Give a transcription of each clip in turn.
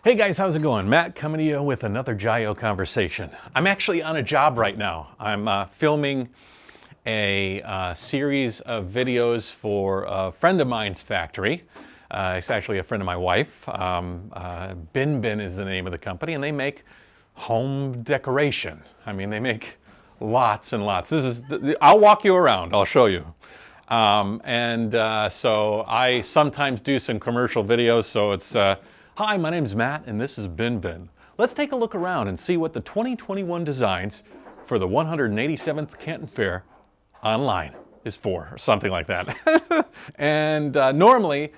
Hey guys, how's it going? Matt coming to you with another JaYoe conversation. I'm actually on a job right now. I'm filming a series of videos for a friend of mine's factory. It's actually a friend of my wife. Bin Bin is the name of the company, and they make home decoration. I mean, they make lots and lots. I'll walk you around. I'll show you. So I sometimes do some commercial videos. So it's hi, my name's Matt, and this is Bin Bin. Let's take a look around and see what the 2021 designs for the 187th Canton Fair online is for, or something like that. And normally,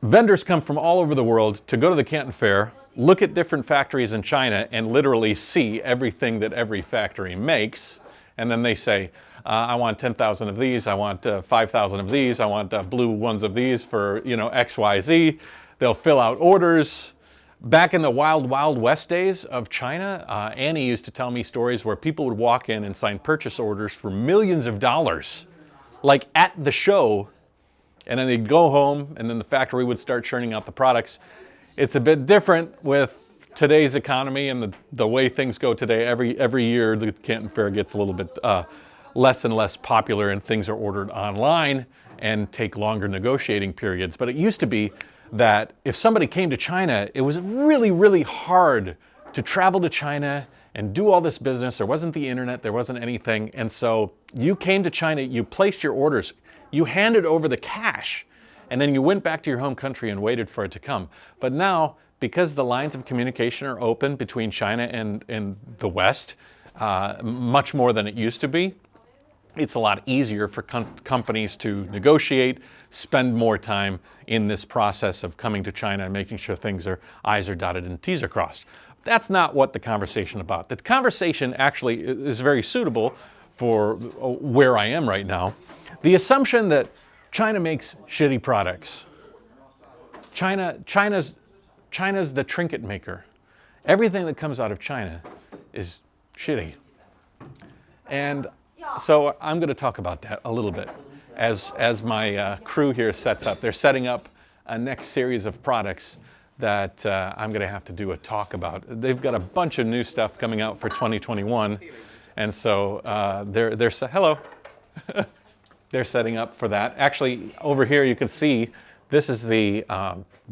vendors come from all over the world to go to the Canton Fair, look at different factories in China, and literally see everything that every factory makes. And then they say, I want 10,000 of these, I want 5,000 of these, I want blue ones of these for, X, Y, Z. They'll fill out orders. Back in the wild, wild west days of China, Annie used to tell me stories where people would walk in and sign purchase orders for millions of dollars, like at the show, and then they'd go home, and then the factory would start churning out the products. It's a bit different with today's economy and the way things go today. Every year, the Canton Fair gets a little bit less and less popular, and things are ordered online and take longer negotiating periods. But it used to be that if somebody came to China, it was really, really hard to travel to China and do all this business. There wasn't the internet, there wasn't anything. And so you came to China, you placed your orders, you handed over the cash, and then you went back to your home country and waited for it to come. But now, because the lines of communication are open between China and the West, much more than it used to be, it's a lot easier for companies to negotiate, spend more time in this process of coming to China and making sure I's are dotted and T's are crossed. That's not what the conversation about. The conversation actually is very suitable for where I am right now. The assumption that China makes shitty products. China's the trinket maker. Everything that comes out of China is shitty. And so I'm going to talk about that a little bit as my crew here sets up. They're setting up a next series of products that I'm going to have to do a talk about. They've got a bunch of new stuff coming out for 2021, and so hello. They're setting up for that. Actually, over here you can see this is the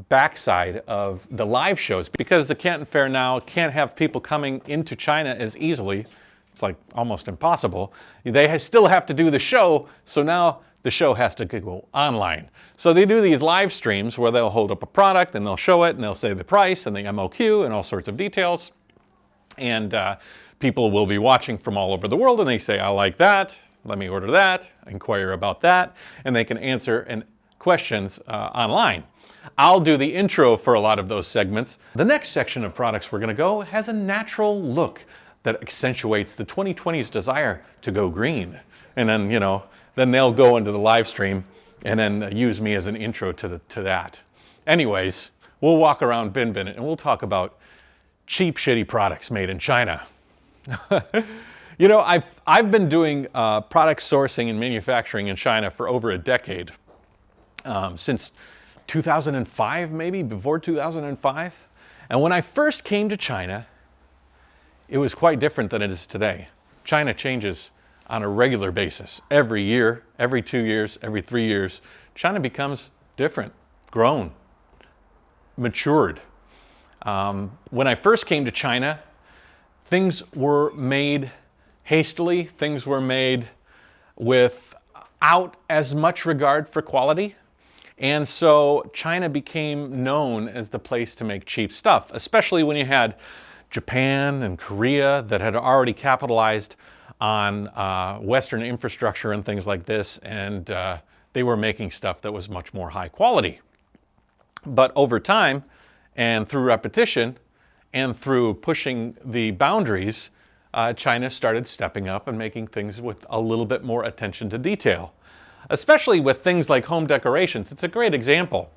backside of the live shows, because the Canton Fair now can't have people coming into China as easily. It's like almost impossible. They still have to do the show, so now the show has to go online. So they do these live streams where they'll hold up a product and they'll show it and they'll say the price and the MOQ and all sorts of details. And people will be watching from all over the world, and they say, I like that, let me order that, inquire about that, and they can answer questions online. I'll do the intro for a lot of those segments. The next section of products we're going to go has a natural look that accentuates the 2020's desire to go green. And then, then they'll go into the live stream and then use me as an intro to that. Anyways, we'll walk around Bin Bin and we'll talk about cheap, shitty products made in China. I've been doing product sourcing and manufacturing in China for over a decade, since 2005, maybe before 2005. And when I first came to China, it was quite different than it is today. China changes on a regular basis. Every year, every 2 years, every 3 years, China becomes different, grown, matured. When I first came to China, things were made hastily. Things were made without as much regard for quality. And so China became known as the place to make cheap stuff, especially when you had Japan and Korea that had already capitalized on Western infrastructure and things like this, and they were making stuff that was much more high quality. But over time, and through repetition, and through pushing the boundaries, China started stepping up and making things with a little bit more attention to detail, especially with things like home decorations. It's a great example.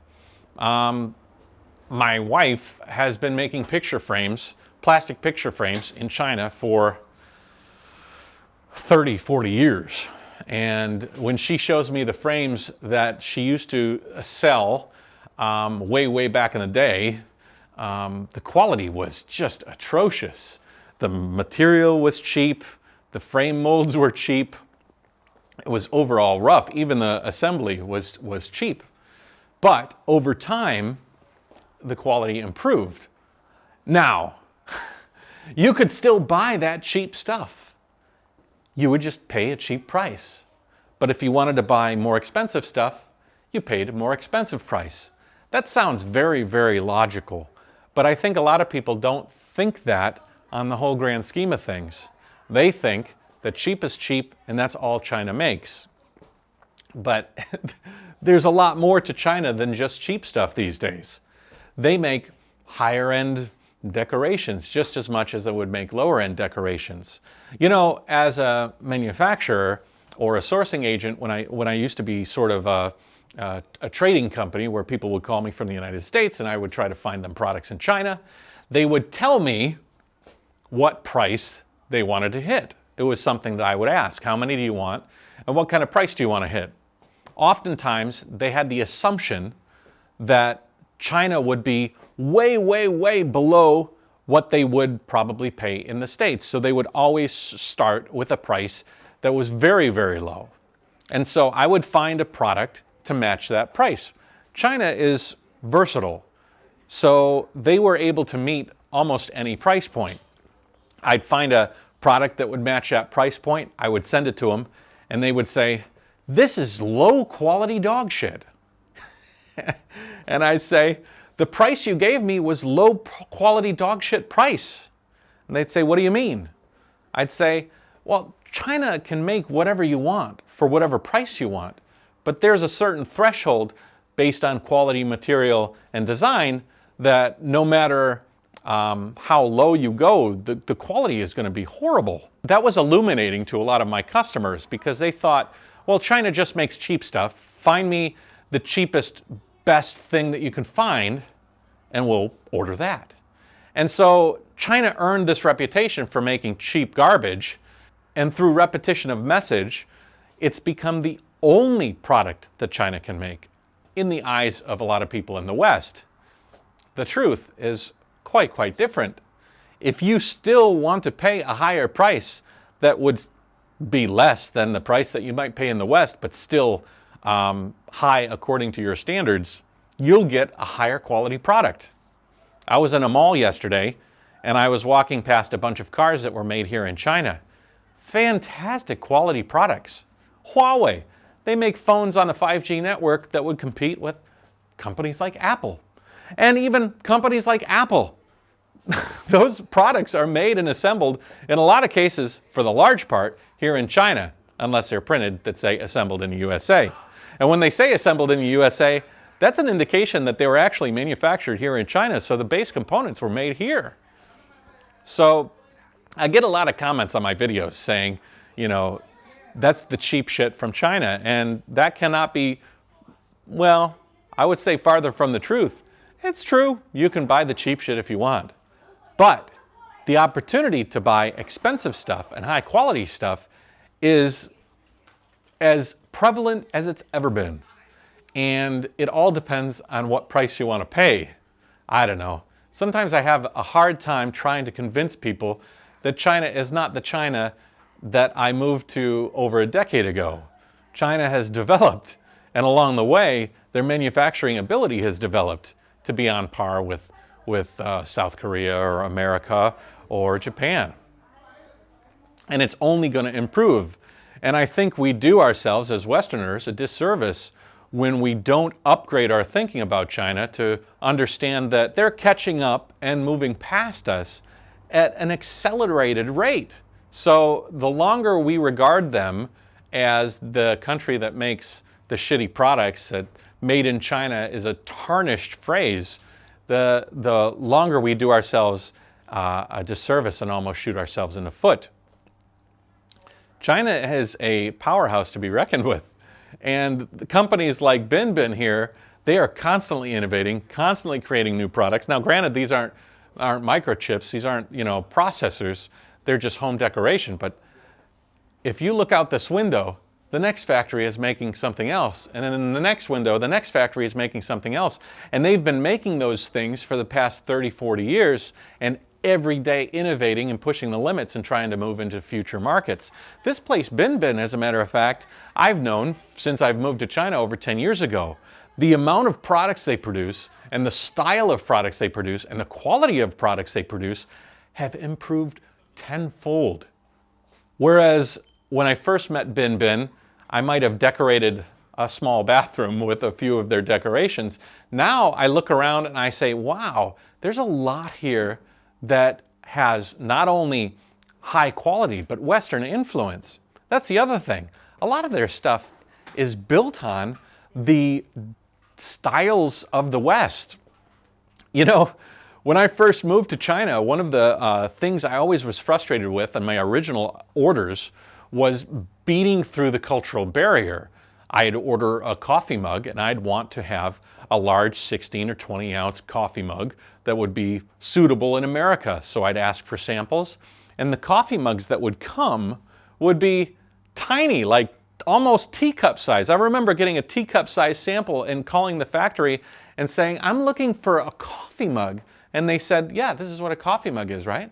My wife has been making picture frames, plastic picture frames in China for 30, 40 years. And when she shows me the frames that she used to sell way back in the day, the quality was just atrocious. The material was cheap, the frame molds were cheap, it was overall rough. Even the assembly was cheap. But over time, the quality improved. Now, you could still buy that cheap stuff. You would just pay a cheap price. But if you wanted to buy more expensive stuff, you paid a more expensive price. That sounds very, very logical. But I think a lot of people don't think that on the whole grand scheme of things. They think that cheap is cheap and that's all China makes. But there's a lot more to China than just cheap stuff these days. They make higher end decorations just as much as they would make lower end decorations. You know, as a manufacturer or a sourcing agent, when I used to be sort of a trading company where people would call me from the United States and I would try to find them products in China, they would tell me what price they wanted to hit. It was something that I would ask, how many do you want and what kind of price do you want to hit? Oftentimes they had the assumption that China would be way, way, way below what they would probably pay in the States. So they would always start with a price that was very, very low. And so I would find a product to match that price. China is versatile, so they were able to meet almost any price point. I'd find a product that would match that price point, I would send it to them, and they would say, "This is low quality dog shit." And I'd say, "The price you gave me was low quality dog shit price." And they'd say, "What do you mean?" I'd say, "Well, China can make whatever you want for whatever price you want, but there's a certain threshold based on quality, material, and design that no matter how low you go, the quality is going to be horrible." That was illuminating to a lot of my customers because they thought, well, China just makes cheap stuff. Find me the cheapest, best thing that you can find, and we'll order that. And so China earned this reputation for making cheap garbage, and through repetition of message, it's become the only product that China can make in the eyes of a lot of people in the West. The truth is quite different. If you still want to pay a higher price that would be less than the price that you might pay in the West, but still high according to your standards, you'll get a higher quality product. I was in a mall yesterday and I was walking past a bunch of cars that were made here in China. Fantastic quality products. Huawei, they make phones on the 5G network that would compete with companies like Apple. And even companies like Apple, those products are made and assembled in a lot of cases, for the large part, here in China, unless they're printed that say assembled in the USA. And when they say assembled in the USA, that's an indication that they were actually manufactured here in China, so the base components were made here. So I get a lot of comments on my videos saying, you know, that's the cheap shit from China, and that cannot be, well, I would say farther from the truth. It's true, you can buy the cheap shit if you want, but the opportunity to buy expensive stuff and high quality stuff is as prevalent as it's ever been. And it all depends on what price you want to pay. I don't know. Sometimes I have a hard time trying to convince people that China is not the China that I moved to over a decade ago. China has developed, and along the way, their manufacturing ability has developed to be on par with South Korea or America or Japan. And it's only going to improve. And I think we do ourselves as Westerners a disservice when we don't upgrade our thinking about China to understand that they're catching up and moving past us at an accelerated rate. So the longer we regard them as the country that makes the shitty products, that made in China is a tarnished phrase, the longer we do ourselves a disservice and almost shoot ourselves in the foot. China is a powerhouse to be reckoned with. And the companies like Bin here, they are constantly innovating, constantly creating new products. Now, granted, these aren't microchips, these aren't, you know, processors, they're just home decoration. But if you look out this window, the next factory is making something else. And then in the next window, the next factory is making something else. And they've been making those things for the past 30, 40 years, and every day innovating and pushing the limits and trying to move into future markets. This place, Bin Bin, as a matter of fact, I've known since I've moved to China over 10 years ago. The amount of products they produce and the style of products they produce and the quality of products they produce have improved tenfold. Whereas when I first met Bin Bin, I might have decorated a small bathroom with a few of their decorations. Now I look around and I say, wow, there's a lot here that has not only high quality, but Western influence. That's the other thing. A lot of their stuff is built on the styles of the West. You know, when I first moved to China, one of the things I always was frustrated with on my original orders was beating through the cultural barrier. I'd order a coffee mug and I'd want to have a large 16 or 20 ounce coffee mug that would be suitable in America. So I'd ask for samples, and the coffee mugs that would come would be tiny, like almost teacup size. I remember getting a teacup size sample and calling the factory and saying, I'm looking for a coffee mug. And they said, yeah, this is what a coffee mug is, right?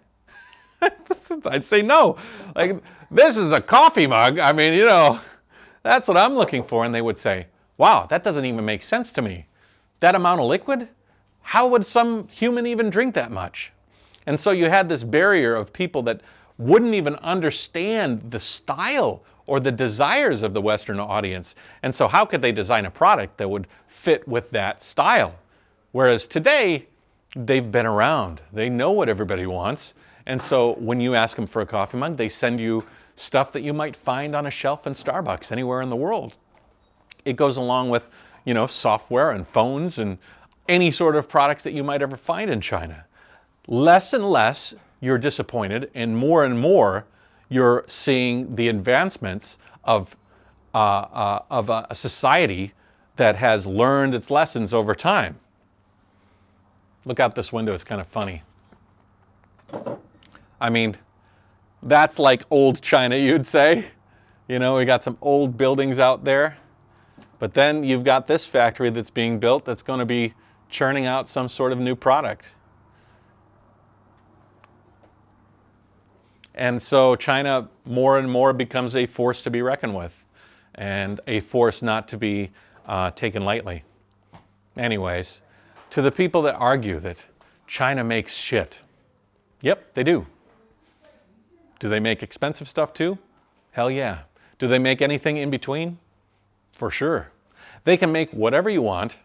I'd say, no, like, this is a coffee mug. I mean, you know, that's what I'm looking for. And they would say, wow, that doesn't even make sense to me. That amount of liquid? How would some human even drink that much? And so you had this barrier of people that wouldn't even understand the style or the desires of the Western audience. And so how could they design a product that would fit with that style? Whereas today, they've been around. They know what everybody wants. And so when you ask them for a coffee mug, they send you stuff that you might find on a shelf in Starbucks anywhere in the world. It goes along with, you know, software and phones and any sort of products that you might ever find in China. Less and less you're disappointed, and more you're seeing the advancements of a society that has learned its lessons over time. Look out this window, it's kind of funny. I mean, that's like old China, you'd say. You know, we got some old buildings out there. But then you've got this factory that's being built that's going to be churning out some sort of new product. And so China more and more becomes a force to be reckoned with, and a force not to be taken lightly. Anyways, to the people that argue that China makes shit, yep, they do. Do they make expensive stuff too? Hell yeah. Do they make anything in between? For sure. They can make whatever you want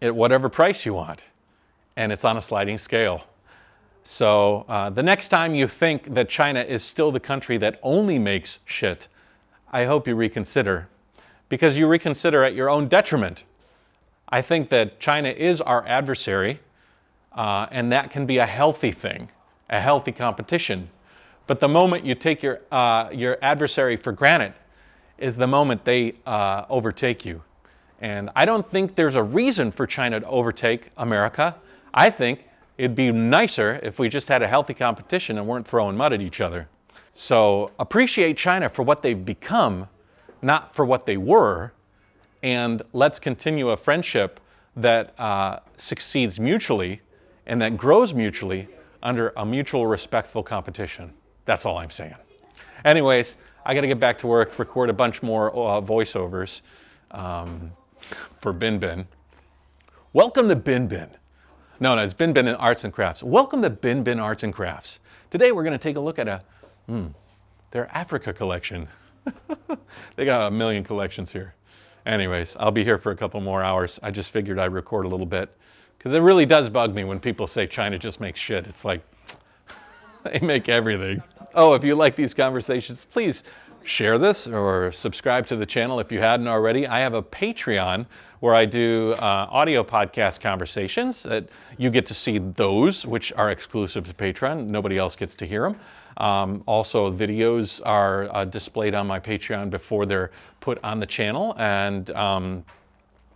at whatever price you want, and it's on a sliding scale. So the next time you think that China is still the country that only makes shit, I hope you reconsider, because you reconsider at your own detriment. I think that China is our adversary, and that can be a healthy thing, a healthy competition. But the moment you take your adversary for granted is the moment they overtake you. And I don't think there's a reason for China to overtake America. I think it'd be nicer if we just had a healthy competition and weren't throwing mud at each other. So appreciate China for what they've become, not for what they were, and let's continue a friendship that succeeds mutually and that grows mutually under a mutual respectful competition. That's all I'm saying. Anyways, I got to get back to work, record a bunch more voiceovers for Bin Bin. Welcome to Bin Bin. No, it's Bin Bin Arts and Crafts. Welcome to Bin Bin Arts and Crafts. Today we're going to take a look at their Africa collection. They got a million collections here. Anyways, I'll be here for a couple more hours. I just figured I'd record a little bit, because it really does bug me when people say China just makes shit. It's like, they make everything. Oh, if you like these conversations, please share this or subscribe to the channel if you hadn't already. I have a Patreon where I do audio podcast conversations that you get to see those, which are exclusive to Patreon. Nobody else gets to hear them. Also, videos are displayed on my Patreon before they're put on the channel. And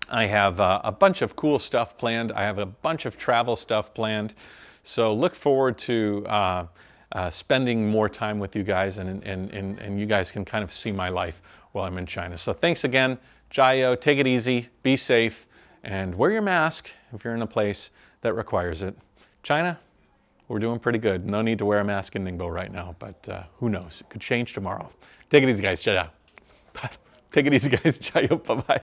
I have a bunch of cool stuff planned. I have a bunch of travel stuff planned. So look forward to spending more time with you guys, and you guys can kind of see my life while while I'm in China. So thanks again, JaYoe. Take it easy, be safe, and wear your mask if you're in a place that requires it. China, we're doing pretty good. No need to wear a mask in Ningbo right now, but who knows? It could change tomorrow. Take it easy, guys. JaYoe. Take it easy, guys. JaYoe. Bye-bye.